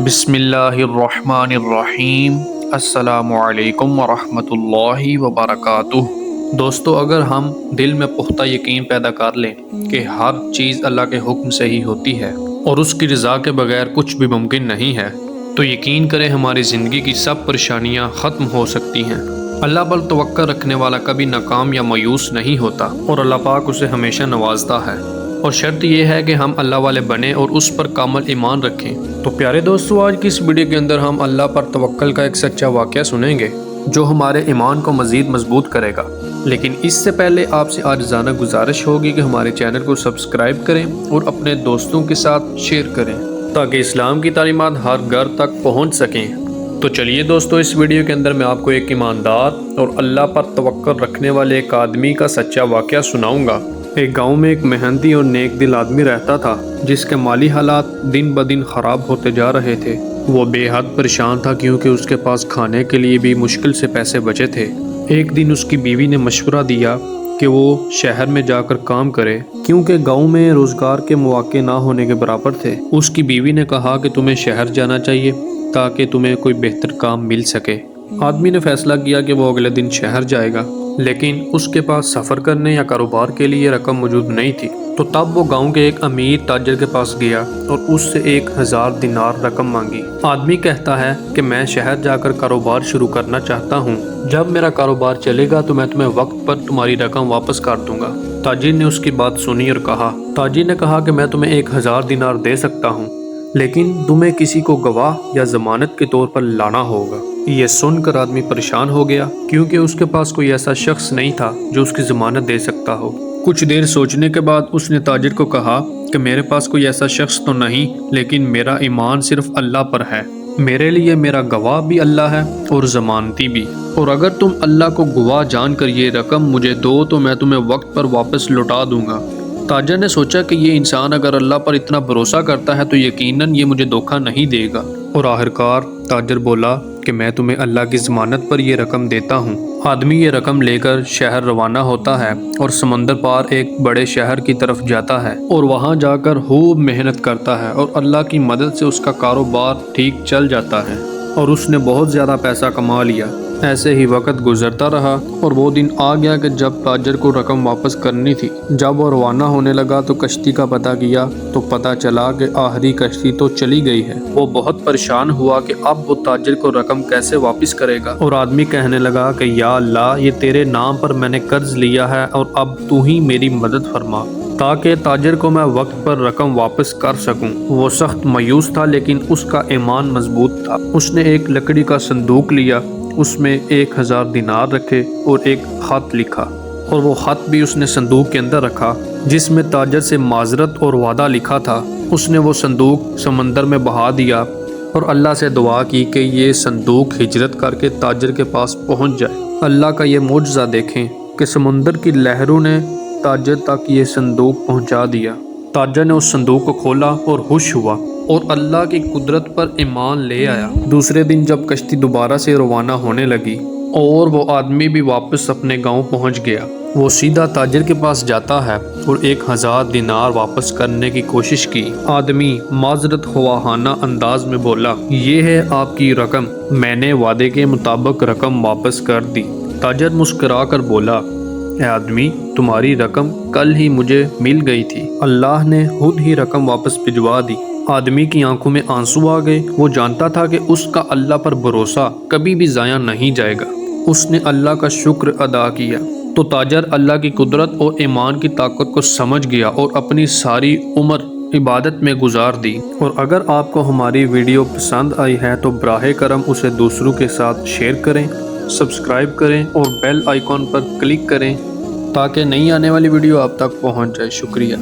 بسم اللہ الرحمن الرحیم۔ السلام علیکم ورحمۃ اللہ وبرکاتہ۔ دوستو، اگر ہم دل میں پختہ یقین پیدا کر لیں کہ ہر چیز اللہ کے حکم سے ہی ہوتی ہے اور اس کی رضا کے بغیر کچھ بھی ممکن نہیں ہے، تو یقین کریں ہماری زندگی کی سب پریشانیاں ختم ہو سکتی ہیں۔ اللہ پر توقع رکھنے والا کبھی ناکام یا مایوس نہیں ہوتا اور اللہ پاک اسے ہمیشہ نوازتا ہے، اور شرط یہ ہے کہ ہم اللہ والے بنیں اور اس پر کامل ایمان رکھیں۔ تو پیارے دوستو، آج کی اس ویڈیو کے اندر ہم اللہ پر توکل کا ایک سچا واقعہ سنیں گے جو ہمارے ایمان کو مزید مضبوط کرے گا۔ لیکن اس سے پہلے آپ سے عاجزانہ گزارش ہوگی کہ ہمارے چینل کو سبسکرائب کریں اور اپنے دوستوں کے ساتھ شیئر کریں تاکہ اسلام کی تعلیمات ہر گھر تک پہنچ سکیں۔ تو چلیے دوستو، اس ویڈیو کے اندر میں آپ کو ایک ایماندار اور اللہ پر توکل رکھنے والے ایک آدمی کا سچا واقعہ سناؤں گا۔ ایک گاؤں میں ایک محنتی اور نیک دل آدمی رہتا تھا جس کے مالی حالات دن بدن خراب ہوتے جا رہے تھے۔ وہ بے حد پریشان تھا کیونکہ اس کے پاس کھانے کے لیے بھی مشکل سے پیسے بچے تھے۔ ایک دن اس کی بیوی نے مشورہ دیا کہ وہ شہر میں جا کر کام کرے کیونکہ گاؤں میں روزگار کے مواقع نہ ہونے کے برابر تھے۔ اس کی بیوی نے کہا کہ تمہیں شہر جانا چاہیے تاکہ تمہیں کوئی بہتر کام مل سکے۔ آدمی نے فیصلہ کیا کہ وہ اگلے دن شہر جائے گا، لیکن اس کے پاس سفر کرنے یا کاروبار کے لیے رقم موجود نہیں تھی۔ تو تب وہ گاؤں کے ایک امیر تاجر کے پاس گیا اور اس سے 1000 دینار رقم مانگی۔ آدمی کہتا ہے کہ میں شہر جا کر کاروبار شروع کرنا چاہتا ہوں، جب میرا کاروبار چلے گا تو میں تمہیں وقت پر تمہاری رقم واپس کر دوں گا۔ تاجر نے اس کی بات سنی اور تاجر نے کہا کہ میں تمہیں 1000 دینار دے سکتا ہوں، لیکن تمہیں کسی کو گواہ یا ضمانت کے طور پر لانا ہوگا۔ یہ سن کر آدمی پریشان ہو گیا کیونکہ اس کے پاس کوئی ایسا شخص نہیں تھا جو اس کی ضمانت دے سکتا ہو۔ کچھ دیر سوچنے کے بعد اس نے تاجر کو کہا کہ میرے پاس کوئی ایسا شخص تو نہیں، لیکن میرا ایمان صرف اللہ پر ہے۔ میرے لیے میرا گواہ بھی اللہ ہے اور ضمانتی بھی، اور اگر تم اللہ کو گواہ جان کر یہ رقم مجھے دو تو میں تمہیں وقت پر واپس لوٹا دوں گا۔ تاجر نے سوچا کہ یہ انسان اگر اللہ پر اتنا بھروسہ کرتا ہے تو یقیناً یہ مجھے دھوکہ نہیں دے گا، اور آخرکار تاجر بولا کہ میں تمہیں اللہ کی ضمانت پر یہ رقم دیتا ہوں۔ آدمی یہ رقم لے کر شہر روانہ ہوتا ہے اور سمندر پار ایک بڑے شہر کی طرف جاتا ہے اور وہاں جا کر خوب محنت کرتا ہے اور اللہ کی مدد سے اس کا کاروبار ٹھیک چل جاتا ہے اور اس نے بہت زیادہ پیسہ کما لیا۔ ایسے ہی وقت گزرتا رہا اور وہ دن آ گیا کہ جب تاجر کو رقم واپس کرنی تھی۔ جب وہ روانہ ہونے لگا تو کشتی کا پتہ کیا تو پتہ چلا کہ آخری کشتی تو چلی گئی ہے۔ وہ بہت پریشان ہوا کہ اب وہ تاجر کو رقم کیسے واپس کرے گا، اور آدمی کہنے لگا کہ یا اللہ، یہ تیرے نام پر میں نے قرض لیا ہے اور اب تو ہی میری مدد فرما تاکہ تاجر کو میں وقت پر رقم واپس کر سکوں۔ وہ سخت مایوس تھا لیکن اس کا ایمان مضبوط تھا۔ اس نے ایک لکڑی کا صندوق لیا، اس میں 1000 دینار رکھے اور ایک خط لکھا، اور وہ خط بھی اس نے صندوق کے اندر رکھا جس میں تاجر سے معذرت اور وعدہ لکھا تھا۔ اس نے وہ صندوق سمندر میں بہا دیا اور اللہ سے دعا کی کہ یہ صندوق ہجرت کر کے تاجر کے پاس پہنچ جائے۔ اللہ کا یہ معجزہ دیکھیں کہ سمندر کی لہروں نے تاجر تک یہ صندوق پہنچا دیا۔ تاجر نے اس صندوق کو کھولا اور خوش ہوا اور اللہ کی قدرت پر ایمان لے آیا۔ دوسرے دن جب کشتی دوبارہ سے روانہ ہونے لگی اور وہ آدمی بھی واپس اپنے گاؤں پہنچ گیا، وہ سیدھا تاجر کے پاس جاتا ہے اور 1000 دینار واپس کرنے کی کوشش کی۔ آدمی معذرت خواہانہ انداز میں بولا، یہ ہے آپ کی رقم، میں نے وعدے کے مطابق رقم واپس کر دی۔ تاجر مسکرا کر بولا، اے آدمی، تمہاری رقم کل ہی مجھے مل گئی تھی، اللہ نے خود ہی رقم واپس بھجوا دی۔ آدمی کی آنکھوں میں آنسو آ گئے۔ وہ جانتا تھا کہ اس کا اللہ پر بھروسہ کبھی بھی ضائع نہیں جائے گا۔ اس نے اللہ کا شکر ادا کیا تو تاجر اللہ کی قدرت اور ایمان کی طاقت کو سمجھ گیا اور اپنی ساری عمر عبادت میں گزار دی۔ اور اگر آپ کو ہماری ویڈیو پسند آئی ہے تو براہ کرم اسے دوسروں کے ساتھ شیئر کریں، سبسکرائب کریں اور بیل آئیکن پر کلک کریں تاکہ نئی آنے والی ویڈیو آپ تک پہنچ جائے۔ شکریہ۔